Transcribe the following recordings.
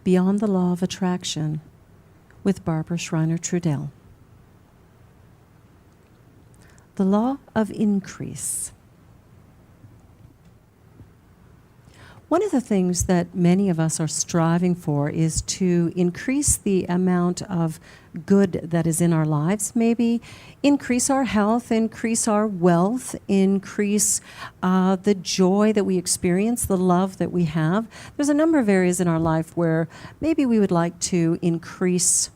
Beyond the Law of Attraction with Barbara Schreiner-Trudel. The law of increase. One of the things that many of us are striving for is to increase the amount of good that is in our lives, maybe increase our health, increase our wealth, increase the joy that we experience, the love that we have. There's a number of areas in our life where maybe we would like to increase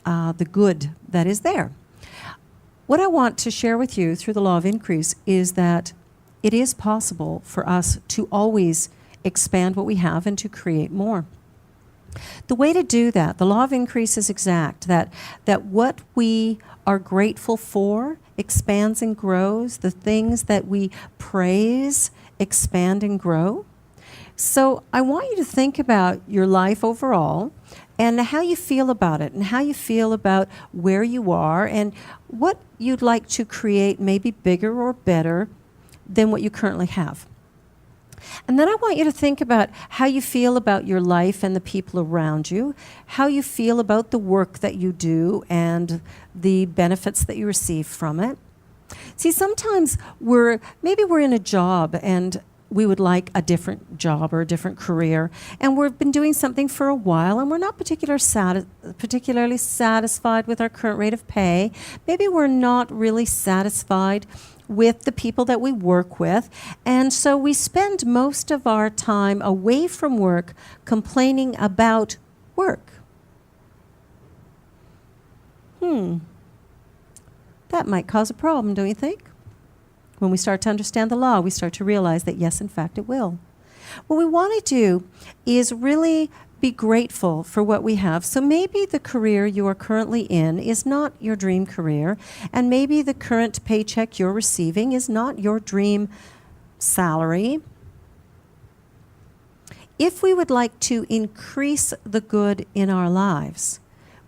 the good that is there. What I want to share with you through the law of increase is that it is possible for us to always expand what we have and to create more. The way to do that, the law of increase is exact, that what we are grateful for expands and grows. The things that we praise expand and grow. So I want you to think about your life overall and how you feel about it and how you feel about where you are and what you'd like to create maybe bigger or better than what you currently have. And then I want you to think about how you feel about your life and the people around you, how you feel about the work that you do and the benefits that you receive from it. See, sometimes we're in a job and we would like a different job or a different career, and we've been doing something for a while and we're not particularly satisfied with our current rate of pay. Maybe we're not really satisfied with the people that we work with, and so we spend most of our time away from work complaining about work. That might cause a problem, don't you think? When we start to understand the law, we start to realize that yes, in fact, it will. What we want to do is really be grateful for what we have. So maybe the career you are currently in is not your dream career, and maybe the current paycheck you're receiving is not your dream salary. If we would like to increase the good in our lives,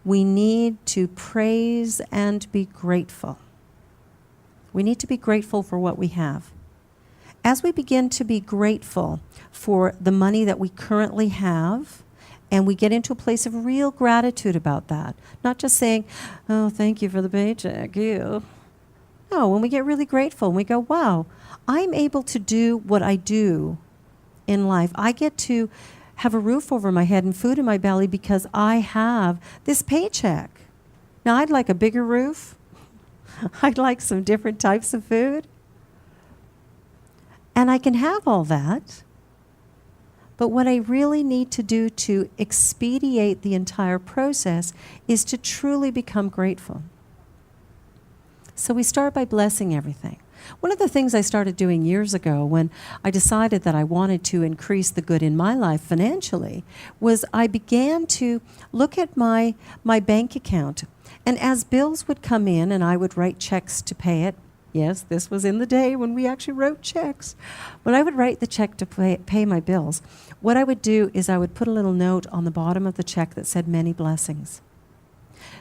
we need to praise and be grateful. We need to be grateful for what we have. As we begin to be grateful for the money that we currently have, and we get into a place of real gratitude about that. Not just saying, oh, thank you for the paycheck, you. No, when we get really grateful and we go, wow, I'm able to do what I do in life. I get to have a roof over my head and food in my belly because I have this paycheck. Now, I'd like a bigger roof. I'd like some different types of food. And I can have all that. But what I really need to do to expedite the entire process is to truly become grateful. So we start by blessing everything. One of the things I started doing years ago when I decided that I wanted to increase the good in my life financially was I began to look at my bank account. And as bills would come in and I would write checks to pay it, yes, this was in the day when we actually wrote checks. When I would write the check to pay my bills, what I would do is I would put a little note on the bottom of the check that said many blessings.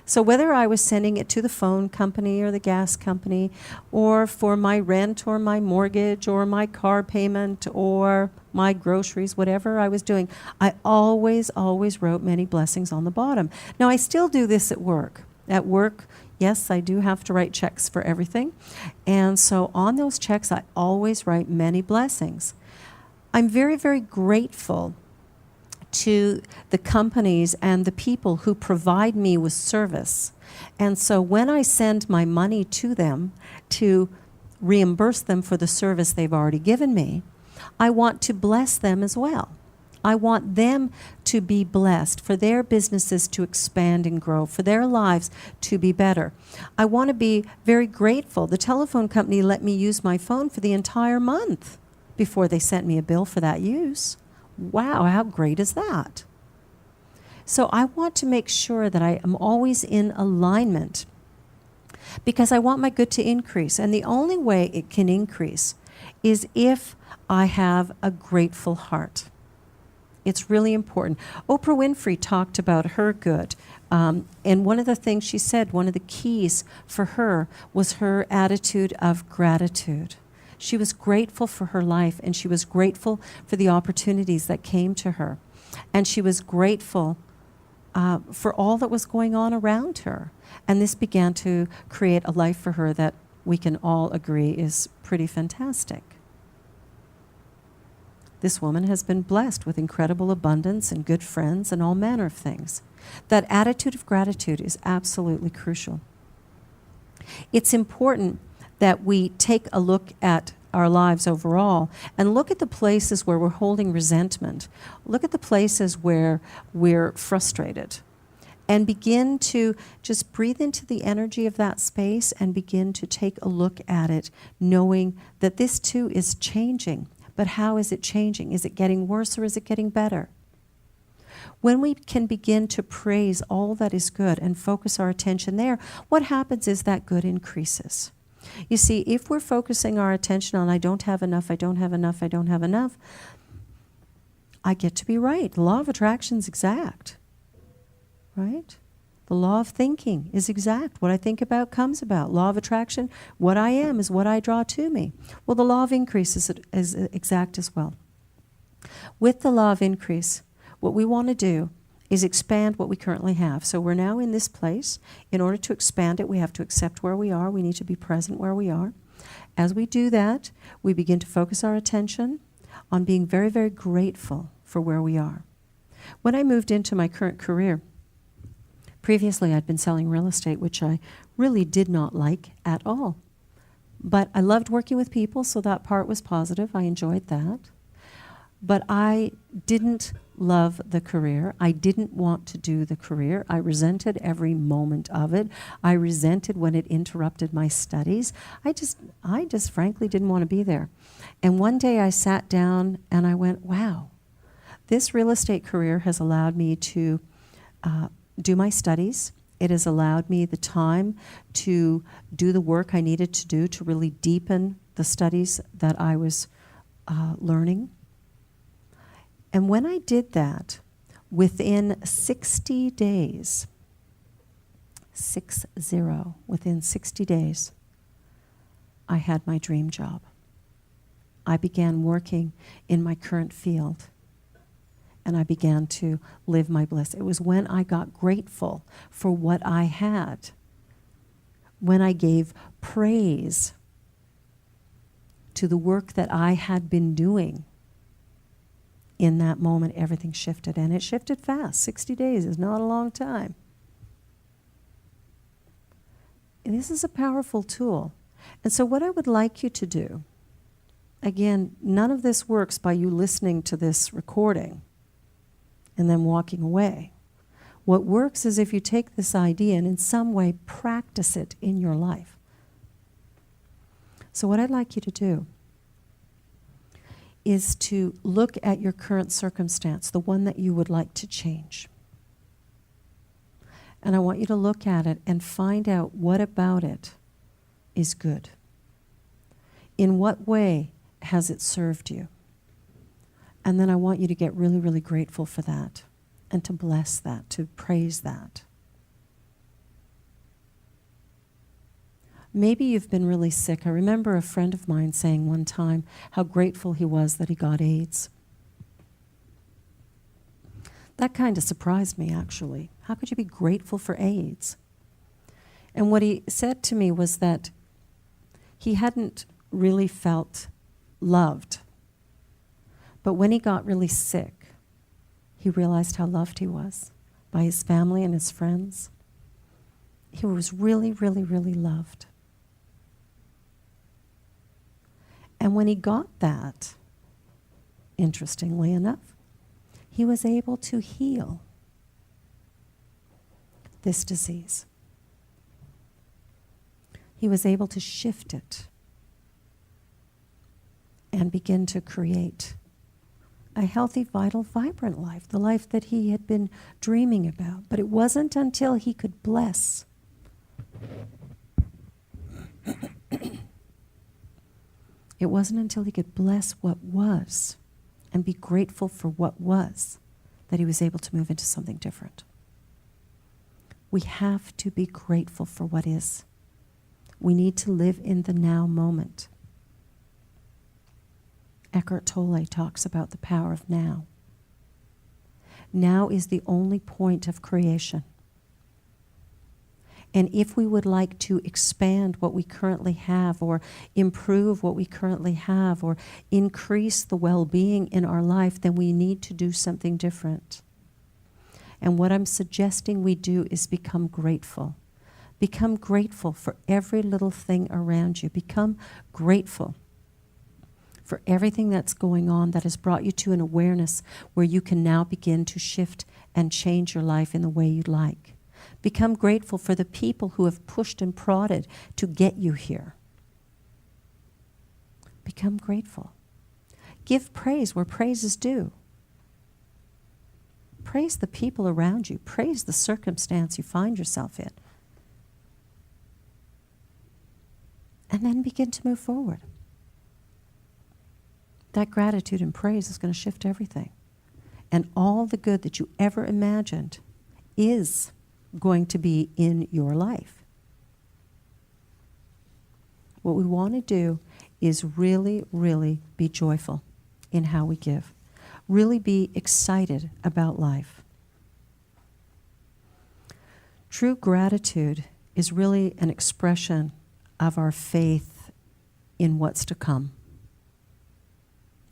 So whether I was sending it to the phone company or the gas company or for my rent or my mortgage or my car payment or my groceries, whatever I was doing, I always wrote many blessings on the bottom. Now, I still do this at work. At work, yes, I do have to write checks for everything. And so on those checks, I always write many blessings. I'm very, very grateful to the companies and the people who provide me with service. And so when I send my money to them to reimburse them for the service they've already given me, I want to bless them as well. I want them to be blessed, for their businesses to expand and grow, for their lives to be better. I want to be very grateful. The telephone company let me use my phone for the entire month before they sent me a bill for that use. Wow, how great is that? So I want to make sure that I am always in alignment because I want my good to increase. And the only way it can increase is if I have a grateful heart. It's really important. Oprah Winfrey talked about her good. And one of the things she said, one of the keys for her was her attitude of gratitude. She was grateful for her life, and she was grateful for the opportunities that came to her. And she was grateful for all that was going on around her. And this began to create a life for her that we can all agree is pretty fantastic. This woman has been blessed with incredible abundance and good friends and all manner of things. That attitude of gratitude is absolutely crucial. It's important that we take a look at our lives overall and look at the places where we're holding resentment. Look at the places where we're frustrated. And begin to just breathe into the energy of that space and begin to take a look at it, knowing that this too is changing. But how is it changing? Is it getting worse or is it getting better? When we can begin to praise all that is good and focus our attention there, what happens is that good increases. You see, if we're focusing our attention on I don't have enough, I don't have enough, I don't have enough, I get to be right. The law of attraction is exact, right? The law of thinking is exact. What I think about comes about. Law of attraction, what I am is what I draw to me. Well, the law of increase is exact as well. With the law of increase, what we want to do is expand what we currently have. So we're now in this place. In order to expand it, we have to accept where we are. We need to be present where we are. As we do that, we begin to focus our attention on being very, very grateful for where we are. When I moved into my current career, previously I'd been selling real estate, which I really did not like at all. But I loved working with people, so that part was positive. I enjoyed that. But I didn't love the career. I didn't want to do the career. I resented every moment of it. I resented when it interrupted my studies. I just frankly didn't want to be there. And one day I sat down and I went, wow, this real estate career has allowed me to do my studies. It has allowed me the time to do the work I needed to do to really deepen the studies that I was learning. And when I did that, within 60 days, within 60 days, I had my dream job. I began working in my current field, and I began to live my bliss. It was when I got grateful for what I had, when I gave praise to the work that I had been doing. In that moment, everything shifted, and it shifted fast. 60 days is not a long time. And this is a powerful tool. And so what I would like you to do, again, none of this works by you listening to this recording and then walking away. What works is if you take this idea and in some way practice it in your life. So what I'd like you to do is to look at your current circumstance, the one that you would like to change. And I want you to look at it and find out what about it is good. In what way has it served you? And then I want you to get really, really grateful for that and to bless that, to praise that. Maybe you've been really sick. I remember a friend of mine saying one time how grateful he was that he got AIDS. That kind of surprised me, actually. How could you be grateful for AIDS? And what he said to me was that he hadn't really felt loved. But when he got really sick, he realized how loved he was by his family and his friends. He was really, really, really loved. And when he got that, interestingly enough, he was able to heal this disease. He was able to shift it and begin to create a healthy, vital, vibrant life, the life that he had been dreaming about. But it wasn't until he could bless It wasn't until he could bless what was and be grateful for what was that he was able to move into something different. We have to be grateful for what is. We need to live in the now moment. Eckhart Tolle talks about the power of now. Now is the only point of creation. And if we would like to expand what we currently have, or improve what we currently have, or increase the well-being in our life, then we need to do something different. And what I'm suggesting we do is become grateful. Become grateful for every little thing around you. Become grateful for everything that's going on that has brought you to an awareness where you can now begin to shift and change your life in the way you'd like. Become grateful for the people who have pushed and prodded to get you here. Become grateful. Give praise where praise is due. Praise the people around you. Praise the circumstance you find yourself in. And then begin to move forward. That gratitude and praise is going to shift everything. And all the good that you ever imagined is going to be in your life. What we want to do is really, really be joyful in how we give. Really be excited about life. True gratitude is really an expression of our faith in what's to come,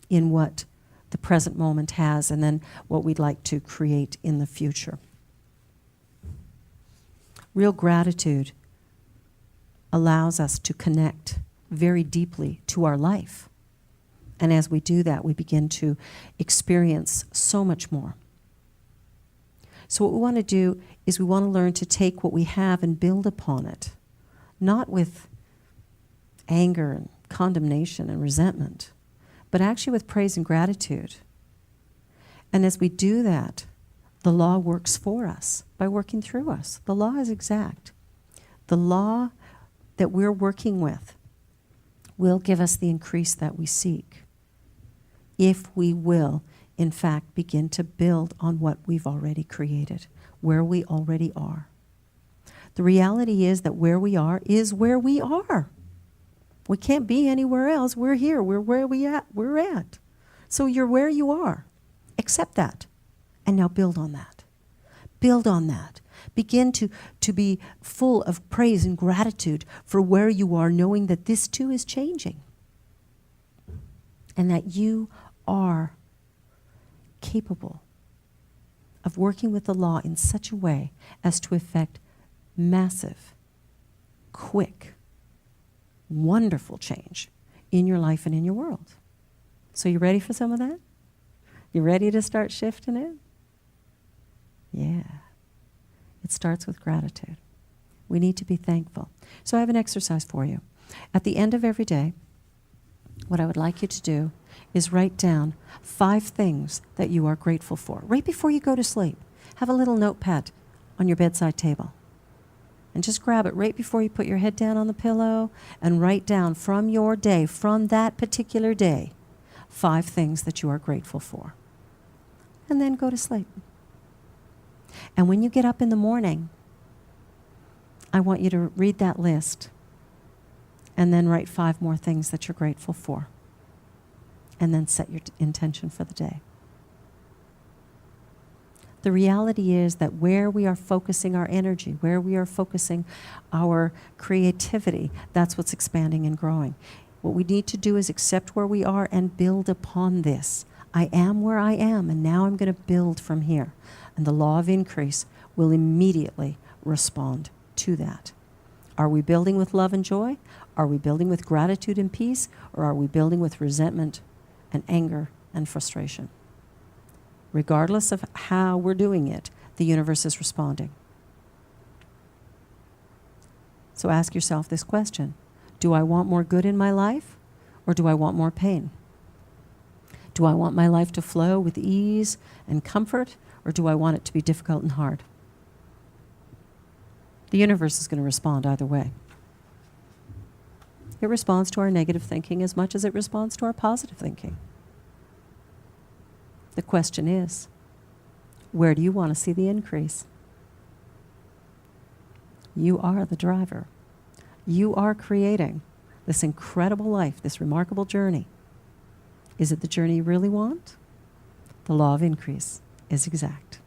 in what the present moment has, and then what we'd like to create in the future. Real gratitude allows us to connect very deeply to our life. And as we do that, we begin to experience so much more. So what we want to do is we want to learn to take what we have and build upon it, not with anger and condemnation and resentment, but actually with praise and gratitude. And as we do that, the law works for us by working through us. The law is exact. The law that we're working with will give us the increase that we seek if we will, in fact, begin to build on what we've already created, where we already are. The reality is that where we are is where we are. We can't be anywhere else. We're here. We're where we're at. So you're where you are. Accept that. And now build on that. Build on that. Begin to be full of praise and gratitude for where you are, knowing that this too is changing. And that you are capable of working with the law in such a way as to effect massive, quick, wonderful change in your life and in your world. So you ready for some of that? You ready to start shifting it? Yeah. It starts with gratitude. We need to be thankful. So I have an exercise for you. At the end of every day, what I would like you to do is write down 5 things that you are grateful for. Right before you go to sleep, have a little notepad on your bedside table. And just grab it right before you put your head down on the pillow and write down from your day, from that particular day, 5 things that you are grateful for. And then go to sleep. And when you get up in the morning, I want you to read that list and then write 5 more things that you're grateful for. And then set your intention for the day. The reality is that where we are focusing our energy, where we are focusing our creativity, that's what's expanding and growing. What we need to do is accept where we are and build upon this. I am where I am, and now I'm going to build from here. And the law of increase will immediately respond to that. Are we building with love and joy? Are we building with gratitude and peace? Or are we building with resentment and anger and frustration? Regardless of how we're doing it, the universe is responding. So ask yourself this question. Do I want more good in my life, or do I want more pain? Do I want my life to flow with ease and comfort, or do I want it to be difficult and hard? The universe is going to respond either way. It responds to our negative thinking as much as it responds to our positive thinking. The question is, where do you want to see the increase? You are the driver. You are creating this incredible life, this remarkable journey. Is it the journey you really want? The law of increase is exact.